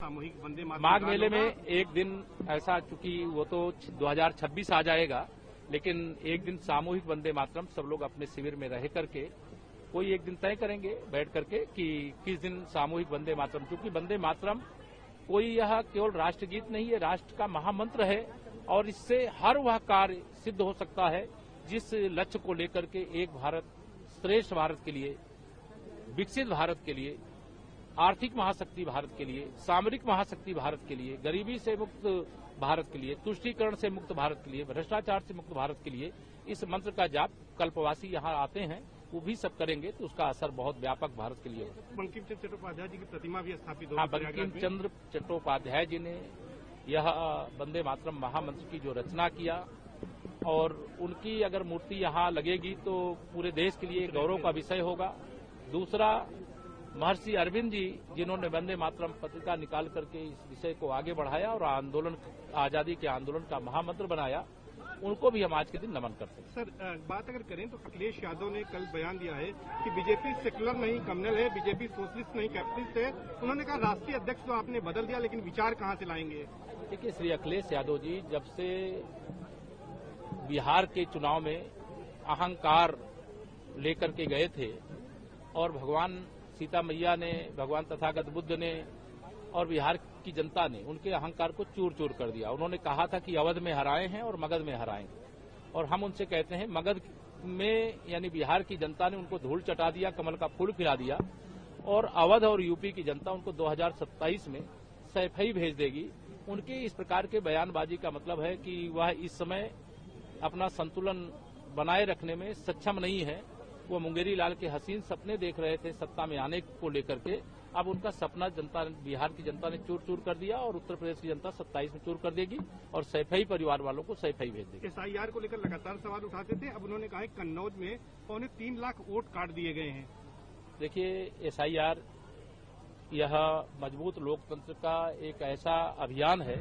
सामूहिक वंदे मातरम माघ मेले में एक दिन ऐसा, चूंकि वो तो 2026 आ जाएगा, लेकिन एक दिन सामूहिक वंदे मातरम सब लोग अपने शिविर में रह करके कोई एक दिन तय करेंगे बैठ करके कि किस दिन सामूहिक वंदे मातरम, क्योंकि वंदे मातरम कोई यह केवल राष्ट्रगीत नहीं है, राष्ट्र का महामंत्र है और इससे हर वह कार्य सिद्ध हो सकता है जिस लक्ष्य को लेकर के एक भारत श्रेष्ठ भारत के लिए, विकसित भारत के लिए, आर्थिक महाशक्ति भारत के लिए, सामरिक महाशक्ति भारत के लिए, गरीबी से मुक्त भारत के लिए, तुष्टीकरण से मुक्त भारत के लिए, भ्रष्टाचार से मुक्त भारत के लिए इस मंत्र का जाप कल्पवासी यहाँ आते हैं, वो भी सब करेंगे तो उसका असर बहुत व्यापक भारत के लिए होगा। बंकिम चंद्र चट्टोपाध्याय जी की प्रतिमा भी स्थापित होगी। हाँ, बंकिम चंद्र चट्टोपाध्याय जी ने यह वंदे मातरम महामंत्र की जो रचना किया और उनकी अगर मूर्ति यहाँ लगेगी तो पूरे देश के लिए गौरव का विषय होगा। दूसरा, महर्षि अरविंद जी जिन्होंने वंदे मातरम पत्रिका निकाल करके इस विषय को आगे बढ़ाया और आजादी के आंदोलन का महामंत्र बनाया, उनको भी हम आज के दिन नमन करते हैं। सर, बात अगर करें तो अखिलेश यादव ने कल बयान दिया है कि बीजेपी सेकुलर नहीं कम्युनल है, बीजेपी सोशलिस्ट नहीं कैपिटलिस्ट है। उन्होंने कहा राष्ट्रीय अध्यक्ष तो आपने बदल दिया, लेकिन विचार कहां से लाएंगे? देखिए, श्री अखिलेश यादव जी जब से बिहार के चुनाव में अहंकार लेकर के गए थे और भगवान सीता मैया ने, भगवान तथागत बुद्ध ने और बिहार की जनता ने उनके अहंकार को चूर चूर कर दिया। उन्होंने कहा था कि अवध में हराए हैं और मगध में हराएंगे, और हम उनसे कहते हैं मगध में यानी बिहार की जनता ने उनको धूल चटा दिया, कमल का फूल खिला दिया, और अवध और यूपी की जनता उनको 2027 में सैफई भेज देगी। उनके इस प्रकार के बयानबाजी का मतलब है कि वह इस समय अपना संतुलन बनाए रखने में सक्षम नहीं है। वो मुंगेरी लाल के हसीन सपने देख रहे थे सत्ता में आने को लेकर के, अब उनका सपना जनता, बिहार की जनता ने चूर चूर कर दिया और उत्तर प्रदेश की जनता 27 में चूर कर देगी और सैफई परिवार वालों को सैफई भेज देगी। SIR को लेकर लगातार सवाल उठाते थे, अब उन्होंने कहा कन्नौज में 3.25 लाख वोट काट दिए गए हैं। देखिए, SIR यह मजबूत लोकतंत्र का एक ऐसा अभियान है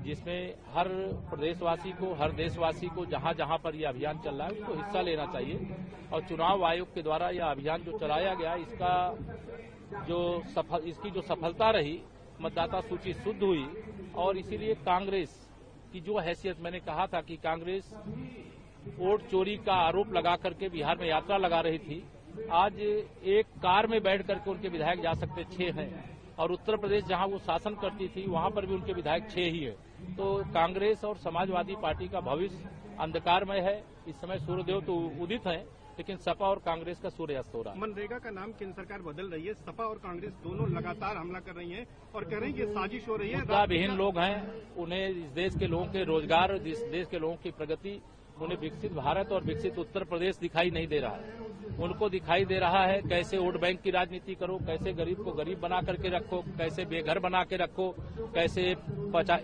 जिसमें हर प्रदेशवासी को, हर देशवासी को जहां जहां पर यह अभियान चल रहा है उसको हिस्सा लेना चाहिए। और चुनाव आयोग के द्वारा यह अभियान जो चलाया गया, इसकी जो सफलता रही, मतदाता सूची शुद्ध हुई और इसीलिए कांग्रेस की जो हैसियत, मैंने कहा था कि कांग्रेस वोट चोरी का आरोप लगा करके बिहार में यात्रा लगा रही थी, आज एक कार में बैठ करके उनके विधायक जा सकते 6 हैं, और उत्तर प्रदेश जहां वो शासन करती थी वहां पर भी उनके विधायक 6 ही है। तो कांग्रेस और समाजवादी पार्टी का भविष्य अंधकारमय है। इस समय सूर्यदेव तो उदित हैं, लेकिन सपा और कांग्रेस का सूर्य अस्त हो रहा है। मनरेगा का नाम केंद्र सरकार बदल रही है, सपा और कांग्रेस दोनों लगातार हमला कर रही हैं और कह रही है ये साजिश हो रही है। मुद्दा विहीन लोग हैं, उन्हें इस देश के लोगों के रोजगार, इस देश के लोगों की प्रगति, उन्हें विकसित भारत और विकसित उत्तर प्रदेश दिखाई नहीं दे रहा है। उनको दिखाई दे रहा है कैसे वोट बैंक की राजनीति करो, कैसे गरीब को गरीब बना करके रखो, कैसे बेघर बना के रखो, कैसे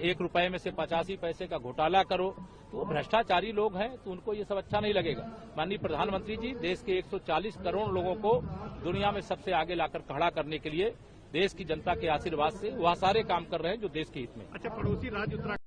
1 रुपए में से 85 पैसे का घोटाला करो। तो वो भ्रष्टाचारी लोग हैं, तो उनको ये सब अच्छा नहीं लगेगा। माननीय प्रधानमंत्री जी देश के 140 करोड़ लोगों को दुनिया में सबसे आगे लाकर खड़ा करने के लिए देश की जनता के आशीर्वाद से वह सारे काम कर रहे हैं जो देश के हित में। अच्छा, पड़ोसी राज्य उत्तराखंड